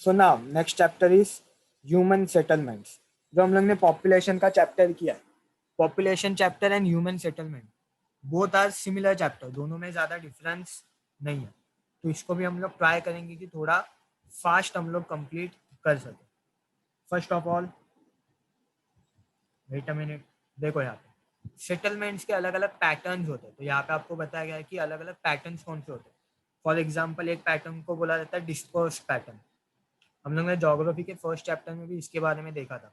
So now next chapter is human settlements. जो हम लोग ने पॉपुलेशन का चैप्टर किया है, population chapter and human settlement both are similar chapter, दोनों में ज्यादा डिफरेंस नहीं है। तो इसको भी हम लोग ट्राई करेंगे कि थोड़ा फास्ट हम लोग कंप्लीट कर सके। First of all wait a minute, देखो यहाँ पे सेटलमेंट्स के अलग अलग पैटर्न्स होते हैं। तो यहाँ पे आपको बताया गया है कि अलग अलग पैटर्न्स कौन से होते हैं। फॉर एग्जाम्पल एक पैटर्न को बोला जाता है डिस्पर्स पैटर्न। हम लोग ने ज्योग्राफी के फर्स्ट चैप्टर में भी इसके बारे में देखा था।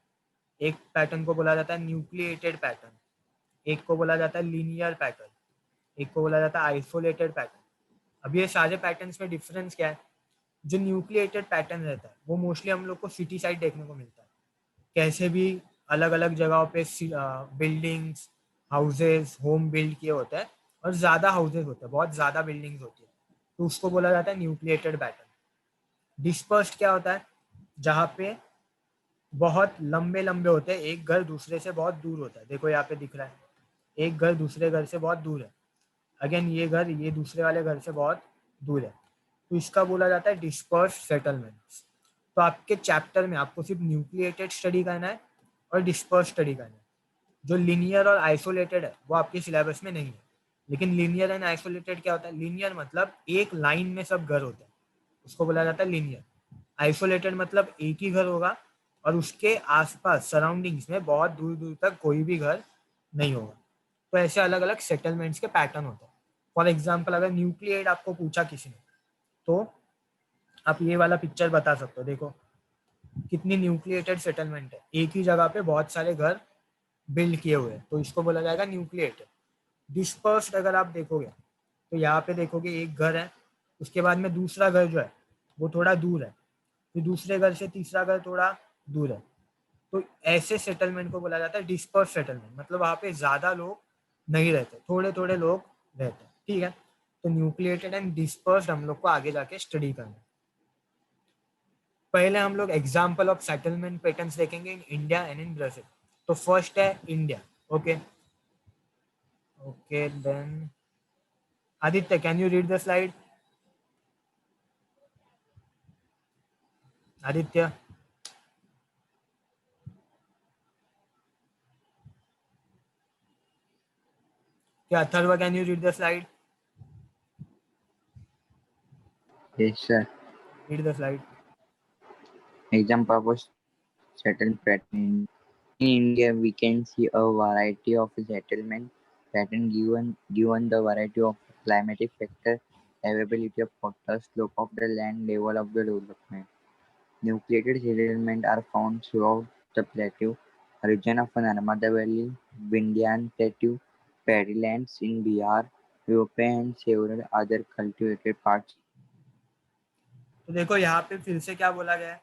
एक पैटर्न को बोला जाता है न्यूक्लिएटेड पैटर्न, एक को बोला जाता है लीनियर पैटर्न, एक को बोला जाता है आइसोलेटेड पैटर्न। अब ये सारे पैटर्न्स में डिफरेंस क्या है? जो न्यूक्लिएटेड पैटर्न रहता है वो मोस्टली हम लोग को सिटी साइड देखने को मिलता है। कैसे भी अलग अलग जगहों पे बिल्डिंग्स, हाउसेस, होम बिल्ड किए होते हैं और ज़्यादा हाउसेस होते हैं, बहुत ज़्यादा बिल्डिंग्स होती है, तो उसको बोला जाता है न्यूक्लिएटेड पैटर्न। डिस्पर्स्ड क्या होता है? जहाँ पे बहुत लंबे लंबे होते हैं, एक घर दूसरे से बहुत दूर होता है। देखो यहाँ पे दिख रहा है, एक घर दूसरे घर से बहुत दूर है। अगेन ये घर ये दूसरे वाले घर से बहुत दूर है, तो इसका बोला जाता है डिस्पर्स सेटलमेंट्स। तो आपके चैप्टर में आपको सिर्फ न्यूक्लिएटेड स्टडी करना है और डिस्पर्स स्टडी करना है। जो लिनियर और आइसोलेटेड है वो आपके सिलेबस में नहीं है। लेकिन लिनियर एंड आइसोलेटेड क्या होता है? लिनियर मतलब एक लाइन में सब घर होते हैं, उसको बोला जाता है लिनियर। आइसोलेटेड मतलब एक ही घर होगा और उसके आसपास सराउंडिंग्स में बहुत दूर दूर तक कोई भी घर नहीं होगा। तो ऐसे अलग अलग सेटलमेंट्स के पैटर्न होते हैं। फॉर एग्जाम्पल अगर न्यूक्लिएट आपको पूछा किसी ने, तो आप ये वाला पिक्चर बता सकते हो। देखो कितनी न्यूक्लिएटेड सेटलमेंट है, एक ही जगह पे बहुत सारे घर बिल्ड किए हुए हैं, तो इसको बोला जाएगा न्यूक्लिएटेड। डिस्पर्स्ड अगर आप देखोगे तो यहाँ पे देखोगे एक घर है, उसके बाद में दूसरा घर जो है वो थोड़ा दूर है, फिर दूसरे घर से तीसरा घर थोड़ा दूर है। तो ऐसे सेटलमेंट को बोला जाता है डिस्पर्स सेटलमेंट। मतलब वहाँ पे ज्यादा लोग नहीं रहते, थोड़े थोड़े लोग रहते हैं। ठीक है, तो न्यूक्लिएटेड एंड डिस्पर्स्ड हम लोग को आगे जाके स्टडी करना है। पहले हम लोग एग्जाम्पल ऑफ सेटलमेंट पैटर्न्स देखेंगे in India and in Brazil. तो फर्स्ट है India. Okay okay then Aditya, can you read the slide? Aditya, क्या Atharva, can you read the slide? Yes, sir. Read the slide. Example of settlement pattern. In India, we can see a variety of settlement pattern given the variety of climatic factor, availability of water, slope of the land, level of the development. Nucleated settlements are found throughout the plateau region of Narmada Valley, Vindhyan Plateau, paddylands in Bihar, UP and several other cultivated parts. तो देखो यहाँ पे फिर से क्या बोला गया है?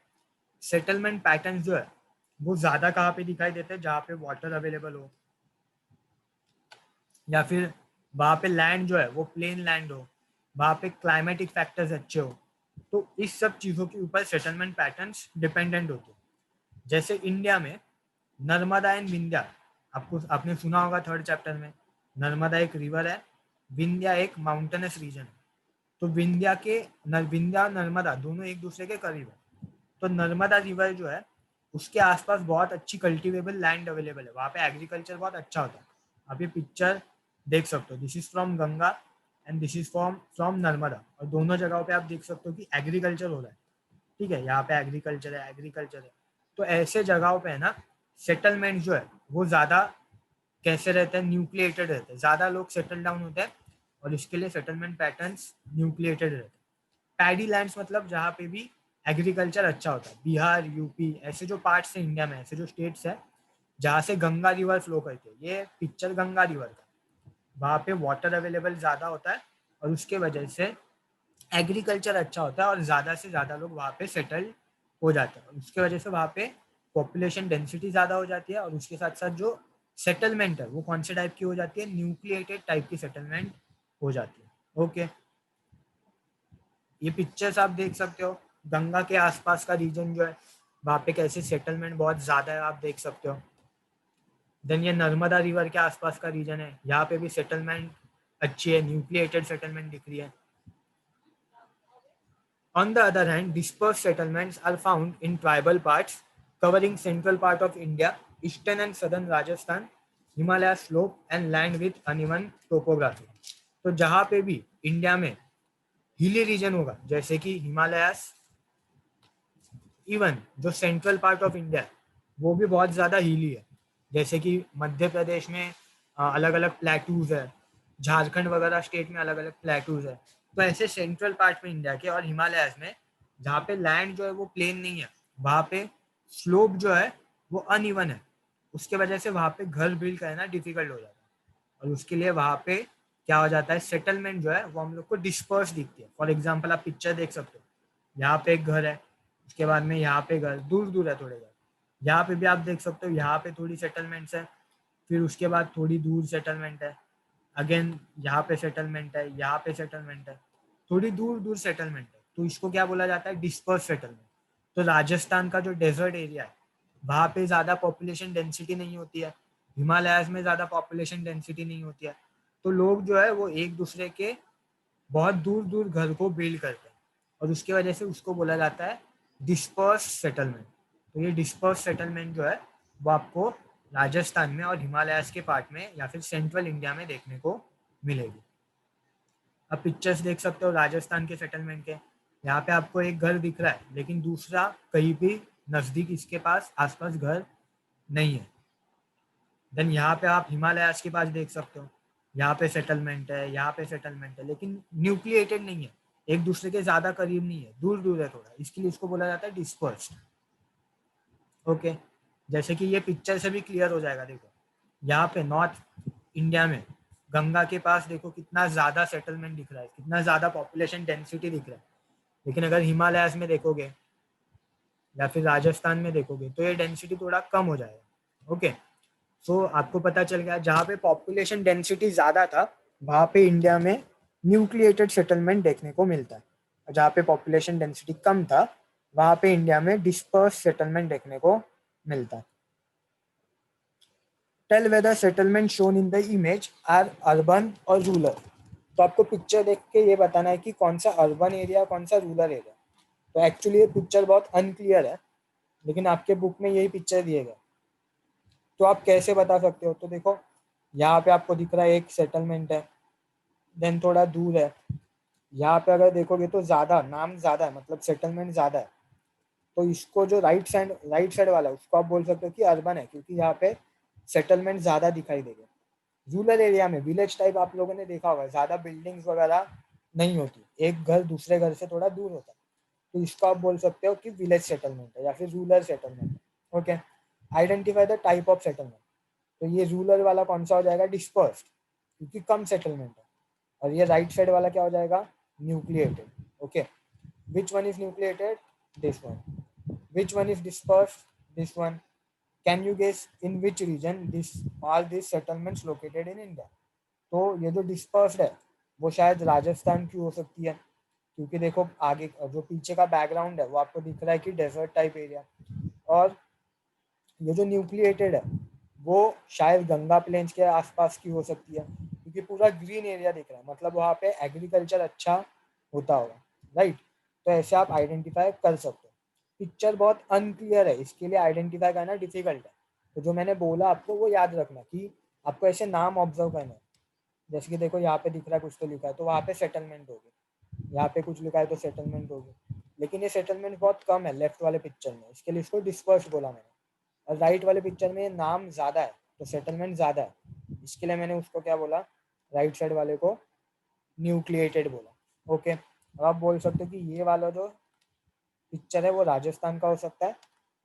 सेटलमेंट पैटर्न जो है वो ज्यादा कहाँ पे दिखाई देते हैं? जहाँ पे वाटर अवेलेबल हो, या फिर वहाँ पे लैंड जो है वो प्लेन लैंड हो, वहाँ पे क्लाइमेटिक फैक्टर्स अच्छे हो। तो इस सब चीजों के ऊपर सेटलमेंट पैटर्न्स डिपेंडेंट होते हैं। जैसे इंडिया में नर्मदा एंड विंध्या, आपने सुना होगा थर्ड चैप्टर में, नर्मदा एक रिवर है, विंध्या एक माउंटेनस रीजन है। तो विंध्या और नर्मदा दोनों एक दूसरे के करीब है। तो नर्मदा रिवर जो है उसके आसपास बहुत अच्छी कल्टिवेबल लैंड अवेलेबल है, वहाँ पे एग्रीकल्चर बहुत अच्छा होता है। आप ये पिक्चर देख सकते हो, this is from Ganga and this is from Narmada, और दोनों जगहों पे आप देख सकते हो कि एग्रीकल्चर हो रहा है। ठीक है, यहाँ पे एग्रीकल्चर है। तो ऐसे जगहों पे है ना, सेटलमेंट जो है वो ज्यादा कैसे रहते हैं? न्यूक्लिएटेड रहते हैं, ज्यादा लोग सेटल डाउन होते हैं और इसके लिए सेटलमेंट पैटर्न्स न्यूक्लिएटेड रहते हैं। पैडी लैंड्स मतलब जहाँ पे भी एग्रीकल्चर अच्छा होता है, बिहार, यूपी, ऐसे जो पार्ट्स है इंडिया में, ऐसे जो स्टेट्स है जहाँ से गंगा रिवर फ्लो करती है, ये पिक्चर गंगा रिवर का, वहाँ पे वाटर अवेलेबल ज्यादा होता है और उसके वजह से एग्रीकल्चर अच्छा होता है और ज्यादा से ज्यादा लोग वहाँ पे सेटल हो जाते हैं। उसके वजह से वहाँ पे पॉपुलेशन डेंसिटी ज्यादा हो जाती है और उसके साथ साथ जो सेटलमेंट है वो कौन से टाइप की हो जाती है? न्यूक्लिएटेड टाइप की सेटलमेंट हो जाती है। ओके, ये पिक्चर्स आप देख सकते हो, गंगा के आसपास का रीजन जो है वहाँ पे कैसे सेटलमेंट बहुत ज्यादा है, आप देख सकते हो। देन ये नर्मदा रिवर के आसपास का रीजन है, यहाँ पे भी सेटलमेंट अच्छी है, न्यूक्लिएटेड सेटलमेंट दिख रही है। On the other hand, dispersed settlements are found in tribal parts covering central part of India, eastern and southern Rajasthan, Himalaya slope and land with uneven topography. तो जहाँ पे भी इंडिया में हिली रीजन होगा, जैसे कि हिमालयास, इवन जो central part of India है वो भी बहुत ज़्यादा हिली है, जैसे कि मध्य प्रदेश में अलग अलग प्लेटूज है, झारखंड वगैरह स्टेट में अलग अलग प्लेटूज है। तो ऐसे सेंट्रल पार्ट में इंडिया के और हिमालयाज में जहाँ पे लैंड जो है वो प्लेन नहीं है, वहाँ पे स्लोप जो है वो अनइवन है, उसके वजह से वहाँ पे घर बिल्ड करना डिफिकल्ट हो जाता है। और उसके लिए वहाँ पे क्या हो जाता है, सेटलमेंट जो है वो हम लोग को डिस्पर्स दिखती है। फॉर एग्जाम्पल आप पिक्चर देख सकते हो, यहाँ पे एक घर है, उसके बाद में यहाँ पे घर दूर दूर है थोड़े घर, यहाँ पे भी आप देख सकते हो यहाँ पे थोड़ी सेटलमेंट्स है, फिर उसके बाद थोड़ी दूर सेटलमेंट है, अगेन यहाँ पे सेटलमेंट है, यहाँ पे सेटलमेंट है, थोड़ी दूर दूर सेटलमेंट है। तो इसको क्या बोला जाता है, डिस्पर्स सेटलमेंट। तो राजस्थान का जो डेजर्ट एरिया है वहाँ पे ज़्यादा पॉपुलेशन डेंसिटी नहीं होती है, हिमालयाज में ज़्यादा पॉपुलेशन डेंसिटी नहीं होती है, तो लोग जो है वो एक दूसरे के बहुत दूर दूर घर को बिल्ड करते हैं, और उसकी वजह से उसको बोला जाता है डिस्पर्स सेटलमेंट। तो ये डिस्पर्स सेटलमेंट जो है वो आपको राजस्थान में और हिमालयाज के पार्ट में या फिर सेंट्रल इंडिया में देखने को मिलेगी। आप पिक्चर्स देख सकते हो राजस्थान के सेटलमेंट के, यहाँ पे आपको एक घर दिख रहा है लेकिन दूसरा कहीं भी नज़दीक इसके पास आसपास घर नहीं है। देन यहाँ पे आप हिमालयाज के पास देख सकते हो, यहाँ पे सेटलमेंट है, यहाँ पे सेटलमेंट है, लेकिन न्यूक्लिएटेड नहीं है, एक दूसरे के ज्यादा करीब नहीं है, दूर दूर है थोड़ा, इसके लिए इसको बोला जाता है डिस्पर्स्ड। ओके, जैसे कि ये पिक्चर से भी क्लियर हो जाएगा। देखो यहाँ पे नॉर्थ इंडिया में गंगा के पास देखो कितना ज्यादा सेटलमेंट दिख रहा है, कितना ज्यादा पॉपुलेशन डेंसिटी दिख रहा है, लेकिन अगर हिमालयाज में देखोगे या फिर राजस्थान में देखोगे तो ये डेंसिटी थोड़ा कम हो जाएगा। ओके, सो आपको पता चल गया जहाँ पे पॉपुलेशन डेंसिटी ज़्यादा था वहाँ पे इंडिया में न्यूक्लिएटेड सेटलमेंट देखने को मिलता है, और जहाँ पे पॉपुलेशन डेंसिटी कम था वहाँ पे इंडिया में डिस्पर्स सेटलमेंट देखने को मिलता है। Tell whether settlement shown in the image are urban और रूरल। तो आपको पिक्चर देख के ये बताना है कि कौन सा अर्बन एरिया कौन सा रूरल एरिया। तो एक्चुअली ये पिक्चर बहुत अनक्लियर है, लेकिन आपके बुक में यही पिक्चर दिए गए, तो आप कैसे बता सकते हो। तो देखो यहाँ पे आपको दिख रहा है एक सेटलमेंट है, देन थोड़ा दूर है, यहाँ पे अगर देखोगे तो ज़्यादा नाम ज़्यादा है, मतलब सेटलमेंट ज़्यादा है, तो इसको जो राइट साइड वाला है उसको आप बोल सकते हो कि अर्बन है, क्योंकि यहाँ पे सेटलमेंट ज़्यादा दिखाई देगा। रूरल एरिया में विलेज टाइप आप लोगों ने देखा होगा, ज़्यादा बिल्डिंग्स वगैरह नहीं होती, एक घर दूसरे घर से थोड़ा दूर होता है, तो इसको आप बोल सकते हो कि विलेज सेटलमेंट है या फिर रूरल सेटलमेंट है। Okay, identify the type of settlement. तो ये रूरल वाला कौन सा हो जाएगा, डिस्पर्स्ड, क्योंकि कम सेटलमेंट है, और ये राइट साइड वाला क्या हो जाएगा, nucleated. Okay, which one is nucleated, this one, which one is dispersed, this one. Can you guess in which region this are this settlements located in India. तो ये जो डिस्पर्स्ड है वो शायद राजस्थान की हो सकती है, क्योंकि देखो आगे जो पीछे का बैकग्राउंड है वो आपको दिख रहा है कि डेजर्ट टाइप एरिया, और ये जो न्यूक्लिएटेड है वो शायद गंगा प्लेन्स के आसपास की हो सकती है, क्योंकि पूरा ग्रीन एरिया दिख रहा है, मतलब वहाँ पे एग्रीकल्चर अच्छा होता होगा, राइट। तो ऐसे आप आइडेंटिफाई कर सकते हो। पिक्चर बहुत अनक्लियर है, इसके लिए आइडेंटिफाई करना डिफिकल्ट है, तो जो मैंने बोला आपको वो याद रखना कि आपको ऐसे नाम ऑब्जर्व करना है। जैसे कि देखो यहाँ पे दिख रहा है कुछ तो लिखा है, तो वहाँ पे सेटलमेंट होगी, यहाँ पे कुछ लिखा है तो सेटलमेंट होगी, लेकिन ये सेटलमेंट बहुत कम है लेफ्ट वाले पिक्चर में, इसके लिए इसको डिस्पर्स बोला मैंने। और राइट वाले पिक्चर में नाम ज़्यादा है तो सेटलमेंट ज़्यादा है, इसके लिए मैंने उसको क्या बोला, राइट साइड वाले को न्यूक्लिएटेड बोला। ओके, अब आप बोल सकते हो कि ये वाला जो पिक्चर है वो राजस्थान का हो सकता है,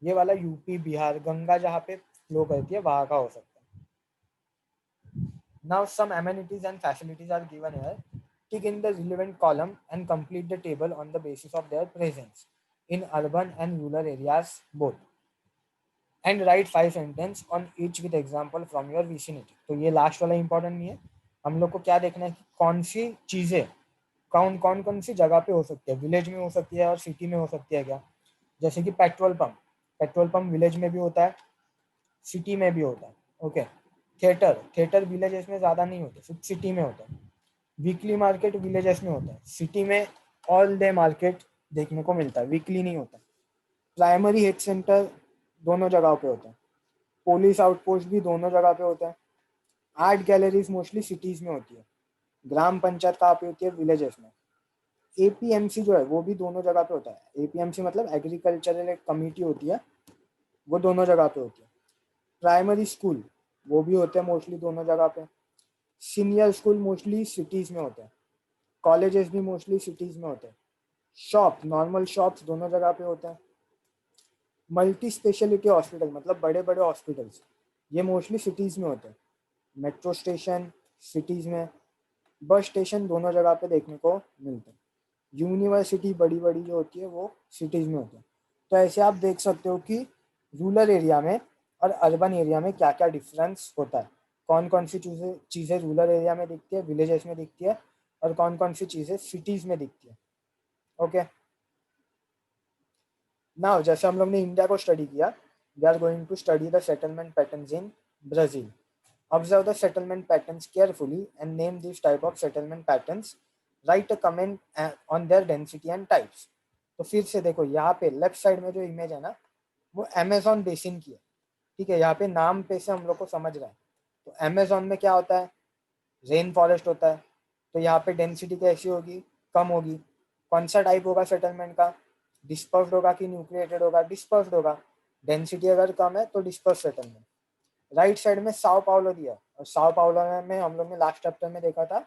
ये वाला यूपी बिहार गंगा जहाँ पे फ्लो करती है वहाँ का हो सकता है। Now some amenities and facilities are given here. Tick in the relevant column and complete the table on the basis of their presence in urban and rural areas both. And write 5 sentences on each with example from your vicinity. तो ये last वाला important नहीं है, हम लोग को क्या देखना है कि कौन सी चीज़ें कौन सी जगह पे हो सकती है, विलेज में हो सकती है और सिटी में हो सकती है क्या। जैसे कि पेट्रोल पंप विलेज में भी होता है, सिटी में भी होता है। ओके, थिएटर विलेजेस में ज़्यादा नहीं होता, सिर्फ सिटी में होता है। वीकली मार्केट विलेजेस में होता है, सिटी में ऑल डे मार्केट देखने को मिलता है, वीकली नहीं होता। प्राइमरी हेल्थ सेंटर दोनों जगह पे होता है, पुलिस आउटपोस्ट भी दोनों जगह पे होता है। आर्ट गैलरीज मोस्टली सिटीज में होती है, ग्राम पंचायत कहाँ पे होती है, विलेजेस में। एपीएमसी जो है वो भी दोनों जगह पे होता है, एपीएमसी मतलब एग्रीकल्चरल एक कमेटी होती है, वो दोनों जगह पे होती है। प्राइमरी स्कूल वो भी होते हैं मोस्टली दोनों जगह पे। सीनियर स्कूल मोस्टली सिटीज में होते हैं, कॉलेजेस भी मोस्टली सिटीज में होते हैं। शॉप, नॉर्मल शॉप्स दोनों जगह पे होते हैं। मल्टी स्पेशलिटी हॉस्पिटल मतलब बड़े बड़े हॉस्पिटल्स, ये मोस्टली सिटीज में होते हैं। मेट्रो स्टेशन सिटीज में, बस स्टेशन दोनों जगह पे देखने को मिलते हैं। यूनिवर्सिटी बड़ी बड़ी जो होती है वो सिटीज में होती है। तो ऐसे आप देख सकते हो कि रूरल एरिया में और अर्बन एरिया में क्या क्या डिफरेंस होता है, कौन कौन सी चीज़ें रूरल एरिया में दिखती है, विलेजेस में दिखती है, और कौन कौन सी चीज़ें सिटीज़ में दिखती है। ओके, नाउ जैसे हम लोग ने इंडिया को स्टडी किया, we are going to study the settlement patterns in Brazil. Observe the settlement patterns carefully and name these type of settlement patterns. Write a comment on their density and types. तो फिर से देखो यहाँ पे left side में जो image है ना, वो अमेजोन बेसिन की है। ठीक है, यहाँ पे नाम पे से हम लोग को समझ रहा है। तो अमेजोन में क्या होता है, रेन फॉरेस्ट होता है। तो यहाँ पे डेंसिटी कैसी होगी, कम होगी। कौन सा टाइप होगा सेटलमेंट का, डिस्पर्स्ड होगा कि न्यूक्लिएटेड होगा, डिस्पर्स्ड होगा। डेंसिटी अगर कम है तो डिस्पर्स सेटलमेंट। राइट साइड में साओ पाउलो दिया, और साओ पाउलो में हम लोग ने लास्ट चैप्टर में देखा था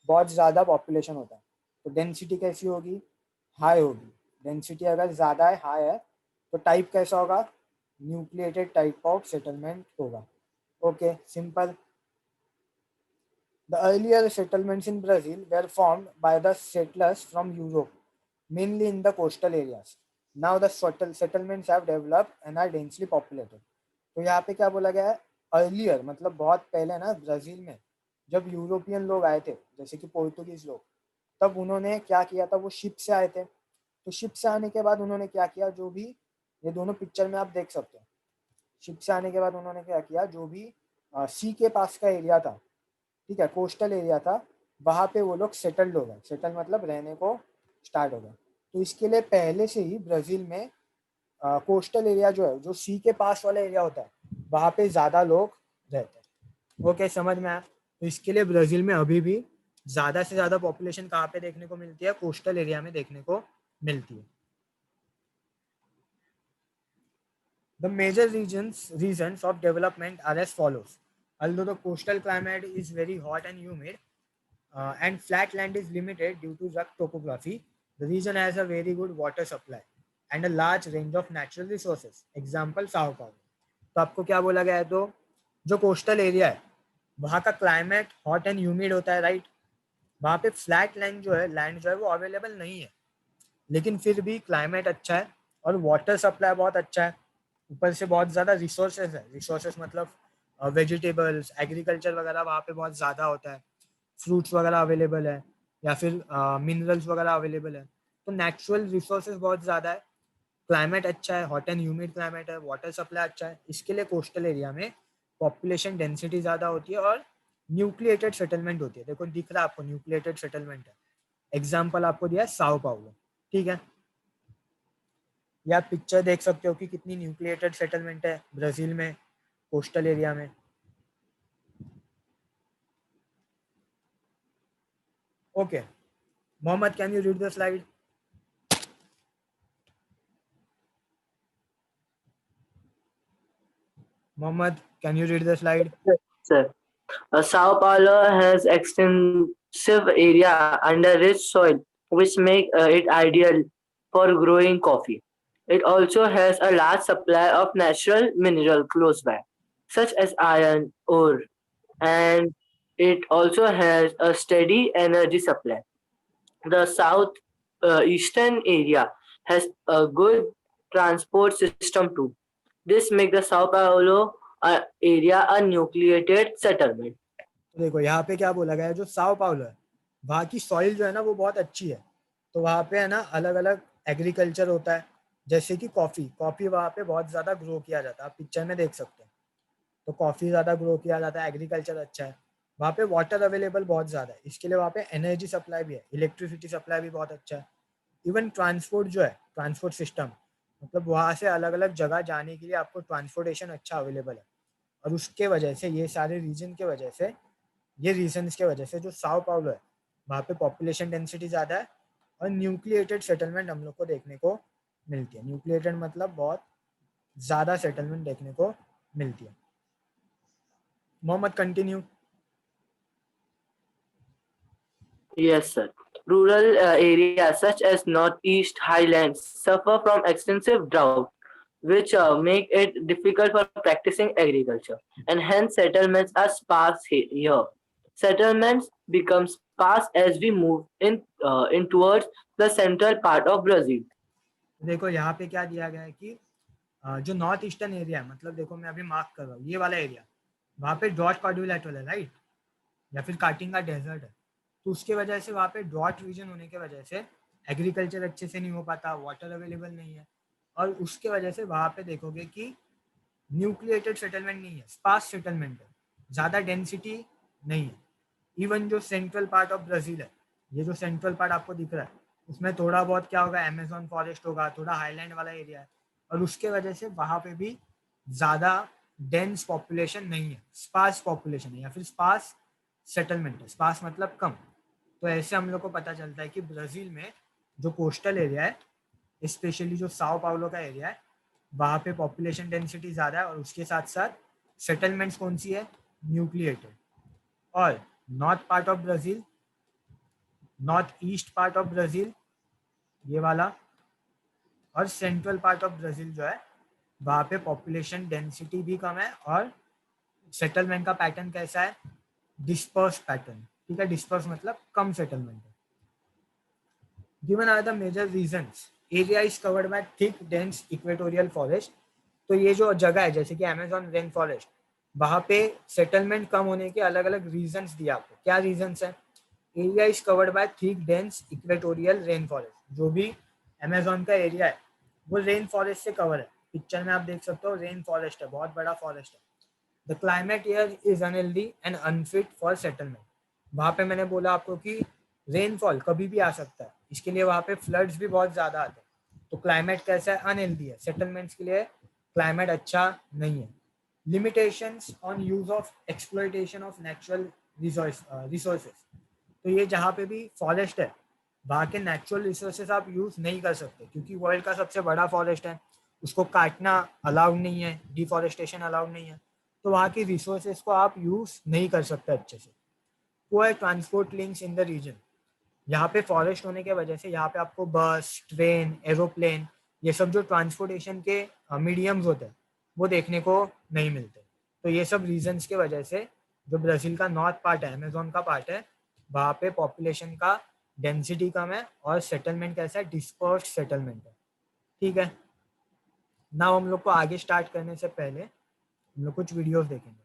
बहुत ज़्यादा पॉपुलेशन होता है, तो डेंसिटी कैसी होगी, हाई होगी। डेंसिटी अगर ज़्यादा है, हाई है, तो टाइप कैसा होगा, न्यूक्लिएटेड टाइप ऑफ सेटलमेंट होगा। Okay, simple. The earlier settlements in Brazil were formed by the settlers from Europe, mainly in the coastal areas. Now the settlements have developed and are densely populated. तो यहाँ पे क्या बोला गया है, earlier मतलब बहुत पहले ना ब्राज़ील में जब यूरोपियन लोग आए थे, जैसे कि पोर्तुगीज लोग, तब उन्होंने क्या किया था, वो शिप से आए थे। तो शिप से आने के बाद उन्होंने क्या किया, जो भी ये दोनों पिक्चर में आप देख सकते हो, शिप से आने के बाद उन्होंने क्या किया, जो भी सी के पास का एरिया था, ठीक है, कोस्टल एरिया था, वहाँ पे वो लोग सेटल्ड हो गए। सेटल मतलब रहने को स्टार्ट हो गए। तो इसके लिए पहले से ही ब्राज़ील में कोस्टल एरिया जो है, जो सी के पास वाला एरिया होता है, वहाँ पे ज़्यादा लोग रहते हैं। ओके, समझ में आया। तो इसके लिए ब्राज़ील में अभी भी ज़्यादा से ज़्यादा पॉपुलेशन कहाँ पे देखने को मिलती है, कोस्टल एरिया में देखने को मिलती है। The major reasons of development are as follows. Although the coastal climate is very hot and humid, and flat land is limited due to rugged topography, the region has a very good water supply and a large range of natural resources. Example, Sao Paulo. तो आपको क्या बोला गया है, तो जो coastal area है वहाँ का क्लाइमेट हॉट एंड ह्यूमिड होता है, राइट। वहाँ पे फ्लैट लैंड जो है वो अवेलेबल नहीं है, लेकिन फिर भी क्लाइमेट अच्छा है और वाटर सप्लाई बहुत अच्छा है। ऊपर से बहुत ज़्यादा रिसोर्सेज है, रिसोर्सेज मतलब वेजिटेबल्स, एग्रीकल्चर वगैरह वहाँ पे बहुत ज़्यादा होता है, फ्रूट्स वगैरह अवेलेबल है, या फिर मिनरल्स वगैरह अवेलेबल है। तो नेचुरल रिसोर्सेज बहुत ज़्यादा है, क्लाइमेट अच्छा है, हॉट एंड ह्यूमिड क्लाइमेट है, वाटर सप्लाई अच्छा है। इसके लिए कोस्टल एरिया में पॉपुलेशन डेंसिटी ज़्यादा होती है और न्यूक्लिएटेड सेटलमेंट होती है। देखो दिख रहा है आपको, न्यूक्लिएटेड सेटलमेंट है। एग्जाम्पल आपको दिया है साओ पाउलो, ठीक है। या आप पिक्चर देख सकते हो कि कितनी न्यूक्लिएटेड सेटलमेंट है ब्राज़ील में, कोस्टल एरिया में। Okay, Mohammed, can you read the slide? Mohammed, can you read the slide? Sir, Sao Paulo has extensive area under rich soil, which make it ideal for growing coffee. It also has a large supply of natural mineral close by, such as iron ore, and it also has a steady energy supply. The south eastern area has a good transport system too. This makes the Sao Paulo area a nucleated settlement. तो देखो यहाँ पे क्या बोला गया है, जो Sao Paulo है वहाँ की सॉइल जो है ना वो बहुत अच्छी है। तो वहाँ पे है ना अलग अलग एग्रीकल्चर होता है, जैसे कि कॉफ़ी, कॉफ़ी वहाँ पे बहुत ज़्यादा ग्रो किया जाता है, आप पिक्चर में देख सकते हैं। तो कॉफ़ी ज़्यादा ग्रो किया जाता है, एग्रीकल्चर अच्छा है। वहाँ पे वाटर अवेलेबल बहुत ज़्यादा है, इसके लिए वहाँ पे एनर्जी सप्लाई भी है, इलेक्ट्रिसिटी सप्लाई भी बहुत अच्छा है। इवन ट्रांसपोर्ट जो है, ट्रांसपोर्ट सिस्टम, मतलब वहाँ से अलग अलग जगह जाने के लिए आपको ट्रांसपोर्टेशन अच्छा अवेलेबल है। और उसके वजह से ये सारे रीजन के वजह से, ये रीजन्स के वजह से जो साओ पाउलो है वहाँ पे पॉपुलेशन डेंसिटी ज़्यादा है और न्यूक्लिएटेड सेटलमेंट हम लोग को देखने को मिलती है। न्यूक्लिएटेड मतलब बहुत ज़्यादा सेटलमेंट देखने को मिलती है। Mohammed continue. Yes, sir. Rural areas such as Northeast Highlands suffer from extensive drought, which make it difficult for practicing agriculture, and hence settlements are sparse here. Settlements become sparse as we move in towards the central part of Brazil. देखो यहाँ पे क्या दिया गया है कि जो north eastern area है, मतलब देखो मैं अभी मार्क कर रहा हूँ ये वाला एरिया, वहाँ पे ड्रॉट क्वाड्रिलेटरल है राइट, या फिर काटिंगा डेजर्ट है। तो उसके वजह से वहाँ पे ड्रॉट रीजन होने के वजह से एग्रीकल्चर अच्छे से नहीं हो पाता, वाटर अवेलेबल नहीं है, और उसके वजह से वहाँ पे देखोगे कि न्यूक्लिएटेड सेटलमेंट नहीं है, स्पार्स सेटलमेंट है, ज़्यादा डेंसिटी नहीं है। इवन जो सेंट्रल पार्ट ऑफ ब्राज़ील है, ये जो सेंट्रल पार्ट आपको दिख रहा है, उसमें थोड़ा बहुत क्या होगा, अमेजोन फॉरेस्ट होगा, थोड़ा हाईलैंड वाला एरिया है, और उसके वजह से वहाँ पे भी ज़्यादा डेंस पॉपुलेशन नहीं है, स्पार्स पॉपुलेशन है या फिर स्पार्स सेटलमेंट है। स्पार्स मतलब कम। तो ऐसे हम लोग को पता चलता है कि ब्राज़ील में जो कोस्टल एरिया है, स्पेशली जो साओ पाउलो का एरिया है, वहाँ पे पॉपुलेशन डेंसिटी ज़्यादा है और उसके साथ साथ सेटलमेंट्स कौन सी है, न्यूक्लिएटेड। और north part of Brazil, north east part of Brazil ये वाला, और सेंट्रल पार्ट ऑफ ब्राज़ील जो है वहाँ पे पॉपुलेशन डेंसिटी भी कम है और सेटलमेंट का पैटर्न कैसा है, डिस्पर्स पैटर्न। ठीक है, डिस्पर्स मतलब कम सेटलमेंट है। Given are the major reasons, area is covered by thick dense equatorial forest। तो ये जो जगह है जैसे कि अमेजोन रेन फॉरेस्ट, वहाँ पे सेटलमेंट कम होने के अलग अलग रीजंस दिया आपको। क्या रीजंस है, area is covered by thick dense equatorial rain forest. जो भी अमेजोन का एरिया है वो रेन फॉरेस्ट से कवर है। पिक्चर में आप देख सकते हो रेन फॉरेस्ट है, बहुत बड़ा फॉरेस्ट है। The climate here is unhealthy and unfit for settlement. वहाँ पे मैंने बोला आपको कि रेनफॉल कभी भी आ सकता है, इसके लिए वहाँ पे फ्लड्स भी बहुत ज़्यादा आते हैं। तो क्लाइमेट कैसा है, अनहेल्दी है, सेटलमेंट्स के लिए क्लाइमेट अच्छा नहीं है। Limitations on use of exploitation of natural resources. तो ये जहाँ पे भी फॉरेस्ट है वहाँ के नेचुरल रिसोर्सेज आप यूज़ नहीं कर सकते, क्योंकि वर्ल्ड का सबसे बड़ा फॉरेस्ट है, उसको काटना अलाउड नहीं है, डिफॉरेस्टेशन अलाउड नहीं है, तो वहाँ की रिसोर्सेज को आप यूज़ नहीं कर सकते अच्छे से। Poor transport links in the region. यहाँ पे फॉरेस्ट होने के वजह से यहाँ पे आपको बस, ट्रेन, एरोप्लेन, ये सब जो ट्रांसपोर्टेशन के मीडियम्स होते हैं वो देखने को नहीं मिलते। तो ये सब रीजंस के वजह से जो ब्राज़ील का नॉर्थ पार्ट है, अमेजोन का पार्ट है, वहाँ पे पॉपुलेशन का डेंसिटी कम है और सेटलमेंट कैसा है, डिस्पर्स्ड सेटलमेंट है। ठीक है, नाउ हम लोग को आगे स्टार्ट करने से पहले हम लोग कुछ वीडियोस देखेंगे।